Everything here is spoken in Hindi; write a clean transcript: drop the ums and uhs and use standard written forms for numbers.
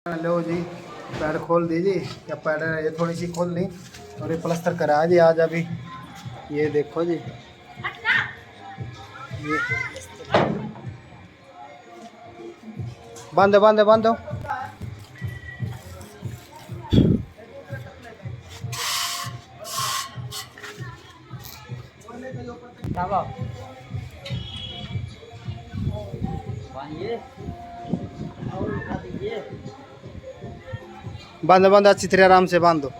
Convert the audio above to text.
लो जी, पैड खोल दीजिए या पैड ये थोड़ी सी खोल दी और ये प्लास्टर करा जी आज अभी। ये देखो जी, ये बांधो बांधो बांधो। बांधो बांधो अच्छी तरह आराम से बांधो।